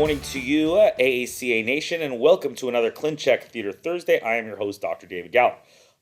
morning to you, AACA Nation, and welcome to another Clincheck Theater Thursday. I am your host, Dr. David Galler.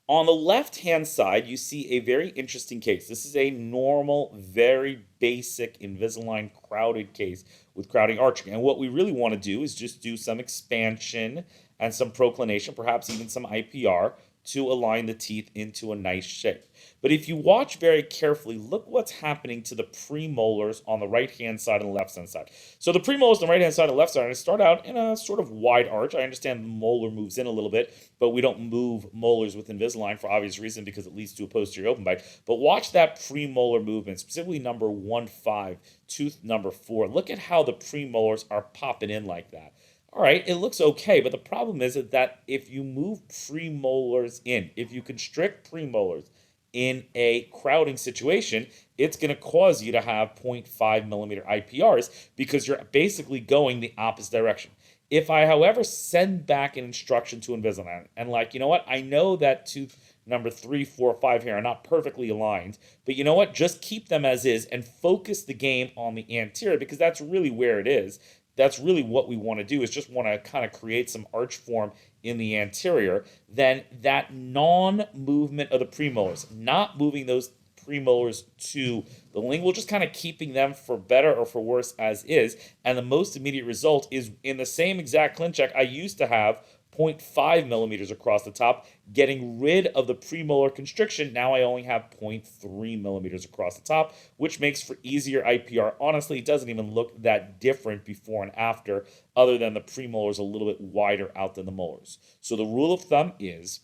On the left-hand side, you see a very interesting case. This is a normal, very basic Invisalign crowded case with crowding arching. And what we really want to do is just do some expansion and some proclination, perhaps even some IPR, to align the teeth into a nice shape. But if you watch very carefully, look what's happening to the premolars on the right-hand side and the left-hand side. So the premolars on the right-hand side and the left side start out in a sort of wide arch. I understand the molar moves in a little bit, but we don't move molars with Invisalign for obvious reason because it leads to a posterior open bite. But watch that premolar movement, specifically number 1-5, tooth number 4. Look at how the premolars are popping in like that. All right, it looks okay, but the problem is that if you move premolars in, if you constrict premolars in a crowding situation, it's going to cause you to have 0.5 millimeter IPRs because you're basically going the opposite direction. If I, however, send back an instruction to Invisalign and like, you know what, I know that tooth number 3, 4, 5 here are not perfectly aligned, but you know what, just keep them as is and focus the game on the anterior because that's really where it is. That's really what we want to do, is just want to kind of create some arch form in the anterior. Then that non-movement of the premolars, not moving those premolars to the lingual, just kind of keeping them for better or for worse as is. And the most immediate result is in the same exact Clincheck I used to have 0.5 millimeters across the top, getting rid of the premolar constriction. Now I only have 0.3 millimeters across the top, which makes for easier IPR. Honestly, it doesn't even look that different before and after, other than the premolars a little bit wider out than the molars. So the rule of thumb is,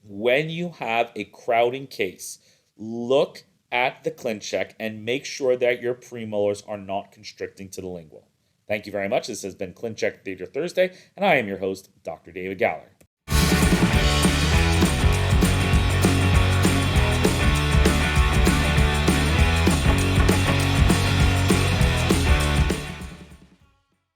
when you have a crowding case, look at the Clincheck and make sure that your premolars are not constricting to the lingual. Thank you very much. This has been Clincheck Theater Thursday, and I am your host, Dr. David Galler.